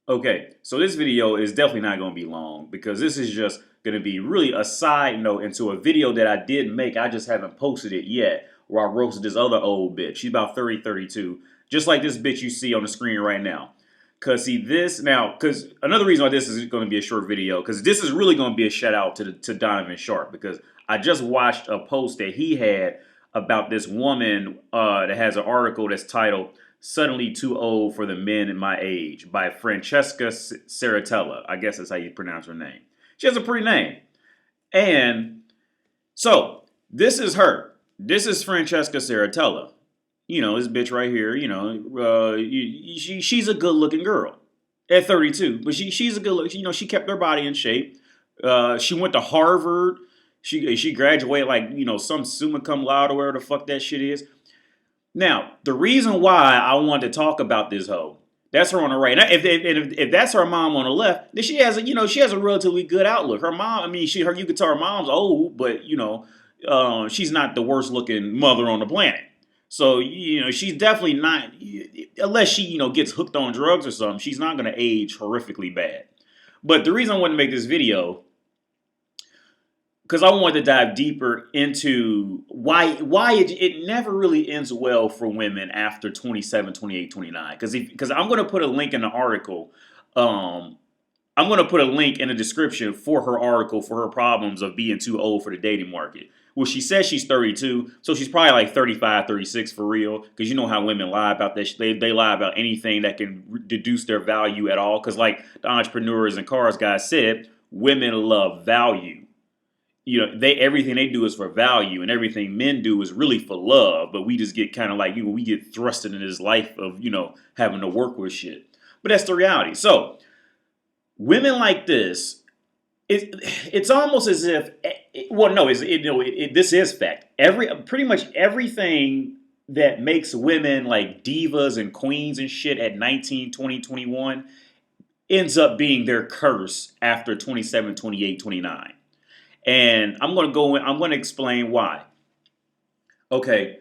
Okay, so this video is definitely not going to be long because this is just going to be really a side note into a video that I did make. I just haven't posted it yet where I roasted this other old bitch. She's about 30, 32, just like this bitch you see on the screen right now. Because see this now, because another reason why this is going to be a short video, because this is really going to be a shout out to Donovan Sharp, because I just watched a post that he had about this woman that has an article that's titled "Suddenly Too Old for the Men in My Age" by Francesca Saratella. I guess that's how you pronounce her name. She has a pretty name. And so this is her. This is Francesca Saratella. You know, this bitch right here, she's a good looking girl at 32. But she's a good look. You know, she kept her body in shape. She went to Harvard. She graduated like, some summa cum laude or whatever the fuck that shit is. Now, the reason why I wanted to talk about this hoe, that's her on the right. Now, if that's her mom on the left, then she has a relatively good outlook. Her mom, I mean, you could tell her mom's old, but she's not the worst looking mother on the planet. So she's definitely not, unless she gets hooked on drugs or something. She's not going to age horrifically bad. But the reason I wanted to make this video, because I wanted to dive deeper into why it never really ends well for women after 27, 28, 29. Because I'm going to put a link in the article. I'm going to put a link in the description for her article for her problems of being too old for the dating market. Well, she says she's 32, so she's probably like 35, 36 for real. Because you know how women lie about that. They lie about anything that can deduce their value at all. Because like the Entrepreneurs and Cars guy said, women love value. Everything they do is for value, and everything men do is really for love. But we just get kind of like, we get thrusted into this life of, having to work with shit. But that's the reality. So women like this, it's almost as if, this is fact. Pretty much everything that makes women like divas and queens and shit at 19, 20, 21 ends up being their curse after 27, 28, 29. And I'm going to explain why. Okay.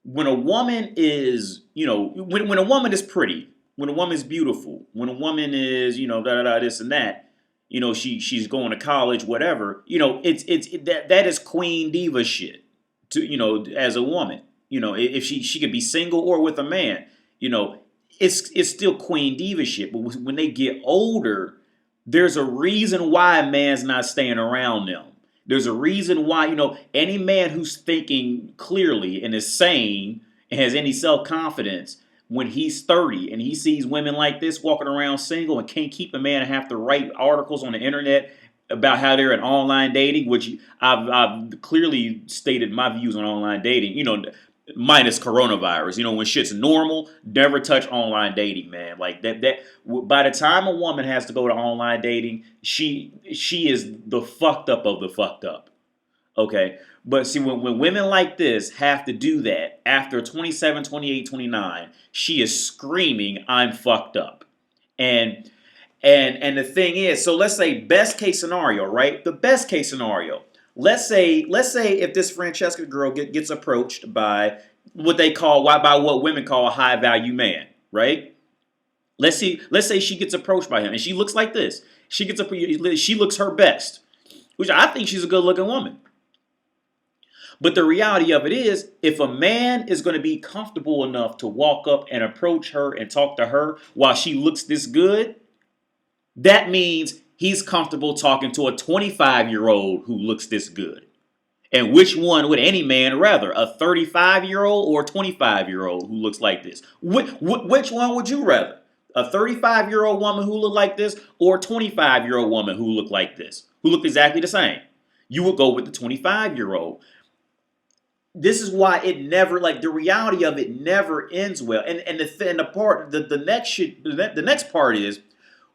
When a woman is, when a woman is pretty, when a woman is beautiful, when a woman is, this and that, she's going to college, whatever, that is queen diva shit as a woman. If she could be single or with a man, it's still queen diva shit. But when they get older, there's a reason why a man's not staying around them. There's a reason why, any man who's thinking clearly and is sane and has any self-confidence, when he's 30 and he sees women like this walking around single and can't keep a man and have to write articles on the internet about how they're in online dating, which I've clearly stated my views on online dating, minus coronavirus. When shit's normal, never touch online dating, man. Like that by the time a woman has to go to online dating, she is the fucked up of the fucked up. Okay? But see, when women like this have to do that after 27, 28, 29, she is screaming, "I'm fucked up." And the thing is, so let's say best case scenario, right? The best case scenario. Let's say if this Francesca girl gets approached by what women call a high value man, right? Let's say she gets approached by him and she looks like this. She looks her best, which I think she's a good looking woman. But the reality of it is, if a man is going to be comfortable enough to walk up and approach her and talk to her while she looks this good, that means he's comfortable talking to a 25-year-old who looks this good. And which one would any man rather? A 35-year-old or a 25-year-old who looks like this? Which one would you rather? A 35-year-old woman who looked like this or a 25-year-old woman who looked like this? Who looked exactly the same? You would go with the 25-year-old. This is why it never, the reality of it never ends well. And the next part is,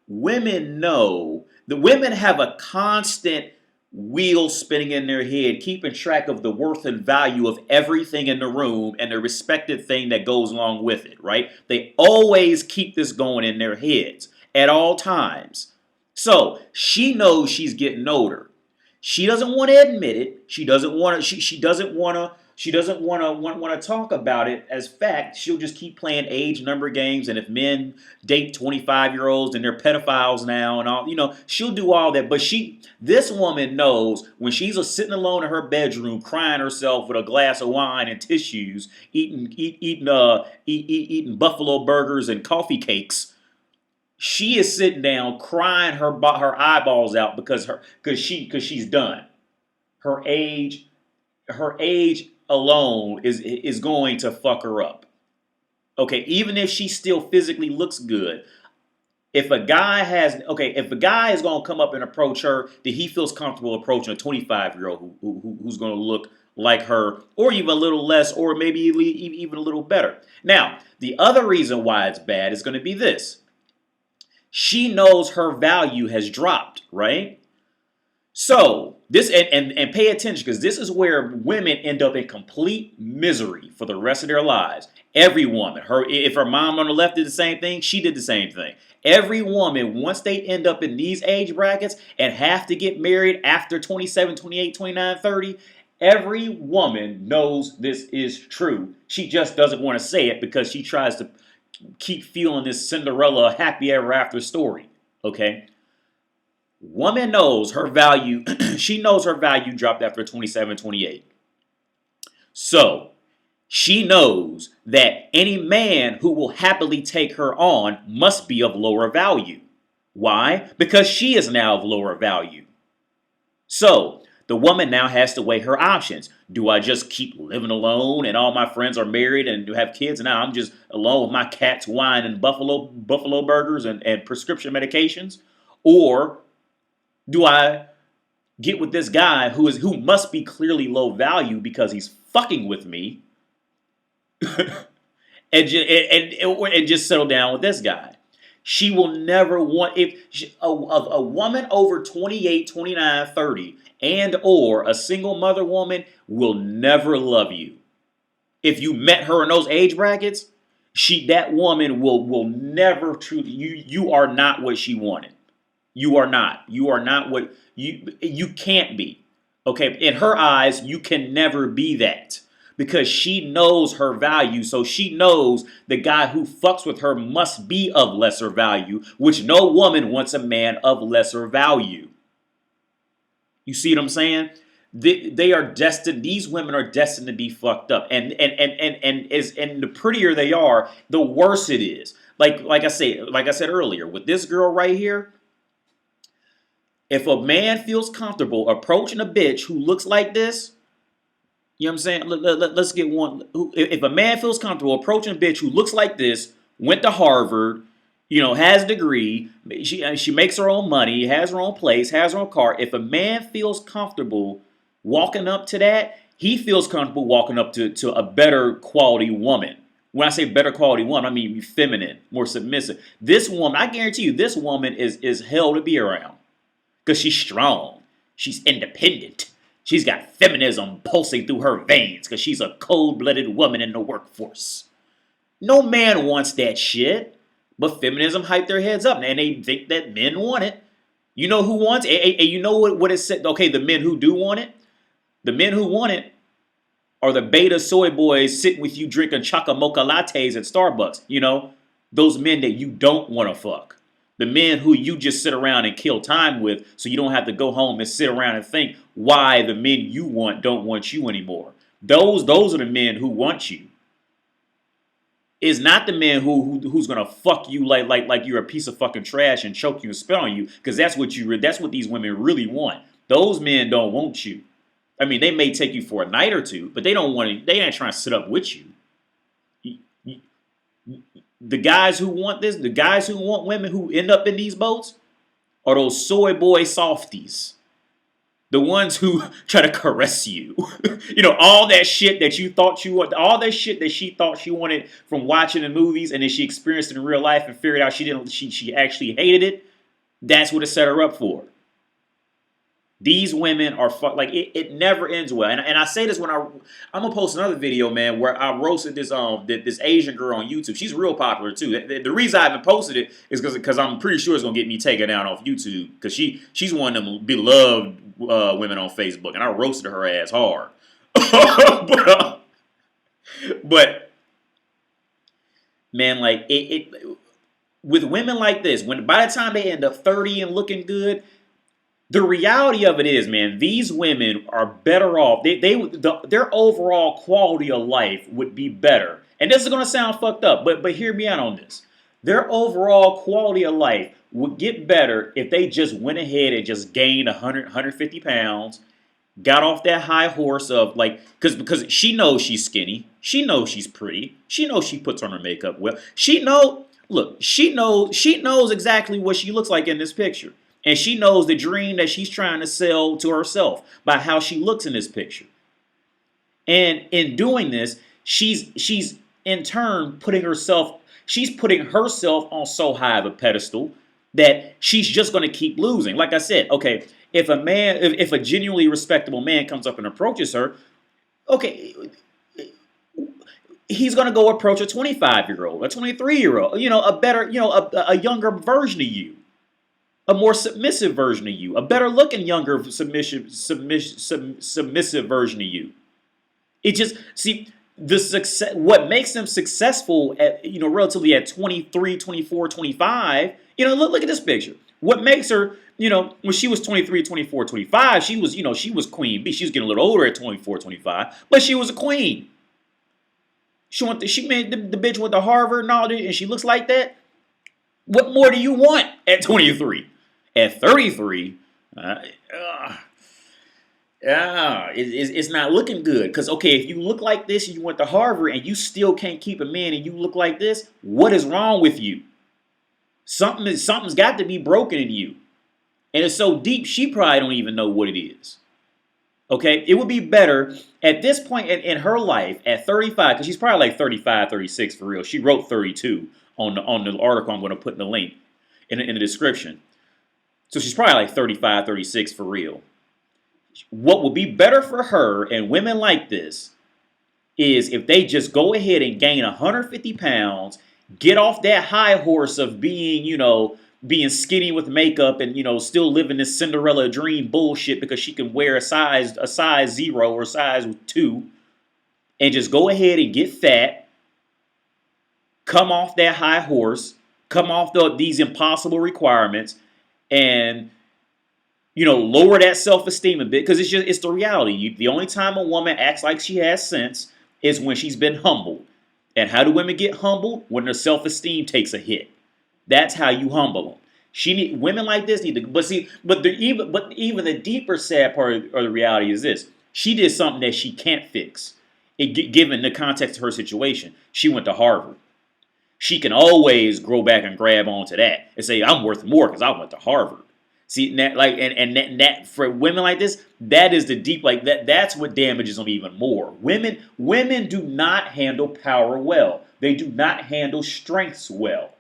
women know, the women have a constant wheel spinning in their head, keeping track of the worth and value of everything in the room and the respective thing that goes along with it, right? They always keep this going in their heads at all times. So she knows she's getting older. She doesn't want to admit it. She doesn't want to. She doesn't want to talk about it as fact. She'll just keep playing age number games. And if men date 25-year-olds and they're pedophiles now and all, she'll do all that. But this woman knows when she's sitting alone in her bedroom crying herself with a glass of wine and tissues, eating buffalo burgers and coffee cakes. She is sitting down crying her eyeballs out because she's done. Her age alone is going to fuck her up. Okay, even if she still physically looks good, if a guy is going to come up and approach her, that he feels comfortable approaching a 25-year-old who's going to look like her, or even a little less, or maybe even a little better. Now, the other reason why it's bad is going to be this. She knows her value has dropped, right? So this and pay attention, because this is where women end up in complete misery for the rest of their lives. Every woman, if her mom on the left did the same thing, she did the same thing. Every woman, once they end up in these age brackets and have to get married after 27, 28, 29, 30, every woman knows this is true. She just doesn't want to say it because she tries to keep feeling this Cinderella happy ever after story. Okay? Woman knows her value. She knows her value dropped after 27, 28. So she knows that any man who will happily take her on must be of lower value. Why? Because she is now of lower value. So the woman now has to weigh her options. Do I just keep living alone and all my friends are married and have kids and now I'm just alone with my cats, wine, and buffalo burgers and prescription medications? Or do I get with this guy who must be clearly low value because he's fucking with me and just settle down with this guy? She will never want, a woman over 28, 29, 30 and or a single mother woman will never love you. If you met her in those age brackets, that woman will never truly, you are not what she wanted. You are not. You are not what you can't be. Okay? In her eyes, you can never be that. Because she knows her value. So she knows the guy who fucks with her must be of lesser value, which no woman wants a man of lesser value. You see what I'm saying? They are destined. These women are destined to be fucked up. And the prettier they are, the worse it is. Like I said earlier, with this girl right here, if a man feels comfortable approaching a bitch who looks like this, you know what I'm saying? Let's get one. If a man feels comfortable approaching a bitch who looks like this, went to Harvard, has a degree, she makes her own money, has her own place, has her own car. If a man feels comfortable walking up to that, he feels comfortable walking up to a better quality woman. When I say better quality woman, I mean feminine, more submissive. This woman, I guarantee you, this woman is hell to be around. Because she's strong. She's independent. She's got feminism pulsing through her veins because she's a cold-blooded woman in the workforce. No man wants that shit. But feminism hyped their heads up and they think that men want it. You know who wants it? And you know what it said? Okay, the men who do want it? The men who want it are the beta soy boys sitting with you drinking chocolate mocha lattes at Starbucks. Those men that you don't want to fuck. The men who you just sit around and kill time with so you don't have to go home and sit around and think why the men you want don't want you anymore. Those are the men who want you. It's not the man who's gonna fuck you like you're a piece of fucking trash and choke you and spit on you, because that's what these women really want. Those men don't want you. I mean, they may take you for a night or two, but they ain't trying to sit up with you. The guys who want this, the guys who want women who end up in these boats are those soy boy softies. The ones who try to caress you. All that shit that you thought you wanted, all that shit that she thought she wanted from watching the movies and then she experienced it in real life and figured out she actually hated it. That's what it set her up for. These women are it never ends well. And I say this when I'm gonna post another video, man, where I roasted this Asian girl on YouTube. She's real popular too. The reason I haven't posted it is because I'm pretty sure it's gonna get me taken down off YouTube, because she's one of them beloved women on Facebook, and I roasted her ass hard. but man, like it with women like this, when by the time they end up 30 and looking good, the reality of it is, man, these women are better off. Their overall quality of life would be better. And this is gonna sound fucked up, but hear me out on this. Their overall quality of life would get better if they just went ahead and just gained 100, 150 pounds, got off that high horse of like, because she knows she's skinny, she knows she's pretty, she knows she puts on her makeup well, she knows exactly what she looks like in this picture. And she knows the dream that she's trying to sell to herself by how she looks in this picture. And in doing this, she's in turn putting herself on so high of a pedestal that she's just going to keep losing. Like I said, okay, if a genuinely respectable man comes up and approaches her, okay, he's going to go approach a 25-year-old, a 23-year-old, a better, a younger version of you, a more submissive version of you, a better looking, younger, submissive version of you. It just, see, the success, what makes them successful at, relatively at 23, 24, 25, look at this picture. What makes her, when she was 23, 24, 25, she was queen bee. She was getting a little older at 24, 25, but she was a queen. She made the bitch went to Harvard and all that, and she looks like that. What more do you want at 23? At 33, it's not looking good. Because, okay, if you look like this and you went to Harvard and you still can't keep a man and you look like this, what is wrong with you? Something's got to be broken in you. And it's so deep, she probably don't even know what it is. Okay? It would be better at this point in her life, at 35, because she's probably like 35, 36 for real. She wrote 32 on the article I'm going to put in the link in the description. So she's probably like 35, 36 for real. What would be better for her and women like this is if they just go ahead and gain 150 pounds, get off that high horse of being skinny with makeup and, still living this Cinderella dream bullshit because she can wear a size 0 or size 2, and just go ahead and get fat, come off that high horse, come off these impossible requirements, and lower that self-esteem a bit, because it's the reality. The only time a woman acts like she has sense is when she's been humbled. And how do women get humbled? When their self-esteem takes a hit. That's how you humble them. Women like this need to. But even the deeper sad part of the reality is this: she did something that she can't fix. Given the context of her situation, she went to Harvard. She can always grow back and grab onto that and say, "I'm worth more because I went to Harvard." See, that for women like this, that is the deep, like that's what damages them even more. Women do not handle power well. They do not handle strengths well.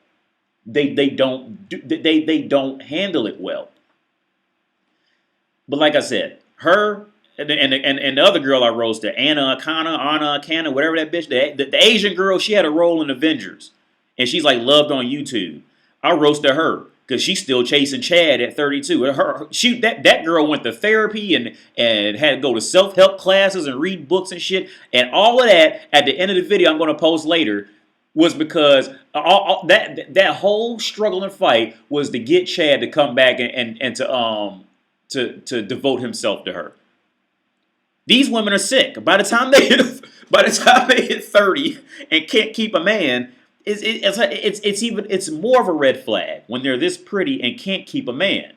They don't handle it well. But like I said, her and the other girl I roasted, Anna Akana, whatever that bitch, the Asian girl, she had a role in Avengers, and she's like loved on YouTube. I roasted her because she's still chasing Chad at 32. That girl went to therapy and had to go to self-help classes and read books and shit. And all of that, at the end of the video I'm going to post later, was because that whole struggle and fight was to get Chad to come back and to devote himself to her. These women are sick. By the time they hit 30 and can't keep a man, it's more of a red flag when they're this pretty and can't keep a man.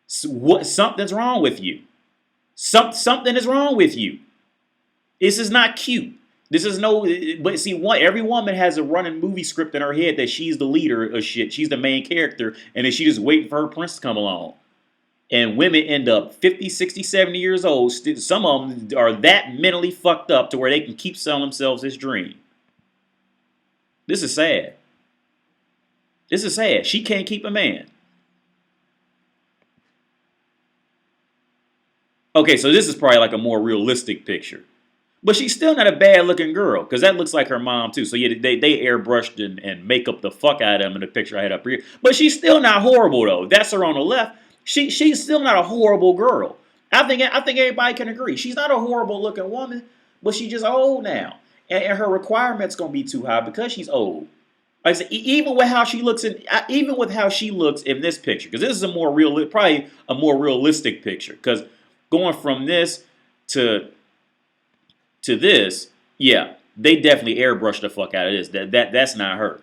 Something's wrong with you. Something is wrong with you. This is not cute. This is no. But see, every woman has a running movie script in her head that she's the leader of shit. She's the main character, and then she just waiting for her prince to come along. And women end up 50, 60, 70 years old. Some of them are that mentally fucked up to where they can keep selling themselves this dream. This is sad. This is sad. She can't keep a man. Okay, so this is probably like a more realistic picture. But she's still not a bad looking girl, because that looks like her mom too. So yeah, they airbrushed and make up the fuck out of them in the picture I had up here. But she's still not horrible though. That's her on the left. She's still not a horrible girl. I think everybody can agree. She's not a horrible looking woman, but she's just old now. And her requirements gonna be too high because she's old. Like I said, even with how she looks even with how she looks in this picture, because this is a more real, probably a more realistic picture. Because going from this to this, yeah, they definitely airbrushed the fuck out of this. That's not her.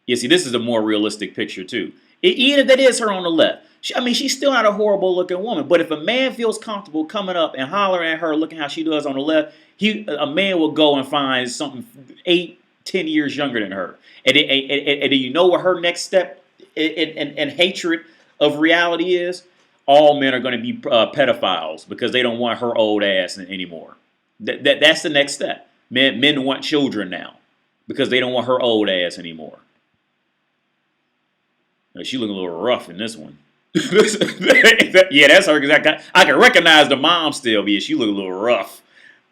You see, this is a more realistic picture too. Even if that is her on the left, I mean, she's still not a horrible looking woman. But if a man feels comfortable coming up and hollering at her, looking how she does on the left, a man will go and find something 8, 10 years younger than her. And you know what her next step in hatred of reality is? All men are going to be pedophiles because they don't want her old ass anymore. That's the next step. Men want children now because they don't want her old ass anymore. She looking a little rough in this one. Yeah, that's her. Cause I can recognize the mom still, but yeah, she look a little rough.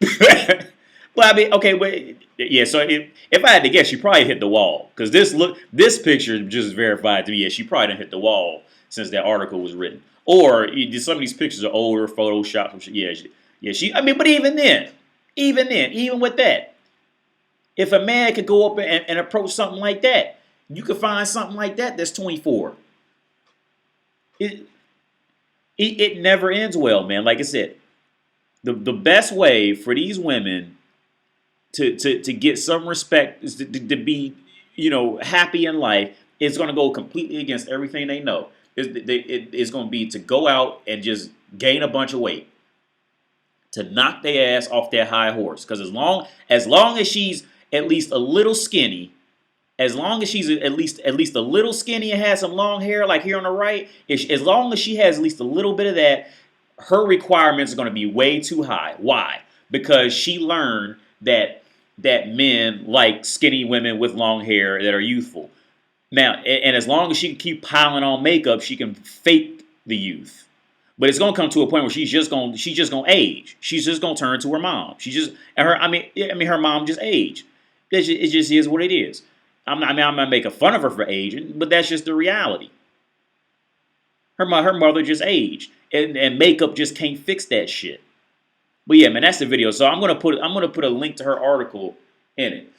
But I mean, okay, but yeah. So if I had to guess, she probably hit the wall because this picture just verified to me. Yeah, she probably didn't hit the wall since that article was written. Or some of these pictures are older, photoshopped. Yeah. I mean, but even with that, if a man could go up and approach something like that, you could find something like that that's 24. It never ends well, man. Like I said, the best way for these women to get some respect is to be, happy in life is going to go completely against everything they know. It's going to be to go out and just gain a bunch of weight, to knock their ass off their high horse. Because as long as she's at least a little skinny, as long as she's at least a little skinny and has some long hair, like here on the right, as long as she has at least a little bit of that, her requirements are going to be way too high. Why? Because she learned that men like skinny women with long hair that are youthful. Now, and as long as she can keep piling on makeup, she can fake the youth. But it's gonna come to a point where she's just gonna age. She's just gonna turn to her mom. Her mom just aged. It just is what it is. I'm not making fun of her for aging, but that's just the reality. Her mother just aged, and makeup just can't fix that shit. But yeah, man, that's the video. So I'm gonna put a link to her article in it,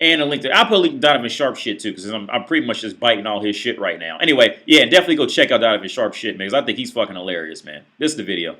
and I'll put a link to Donovan Sharp shit too, because I'm pretty much just biting all his shit right now. Anyway, yeah, definitely go check out Donovan Sharp shit, man, because I think he's fucking hilarious, man. This is the video.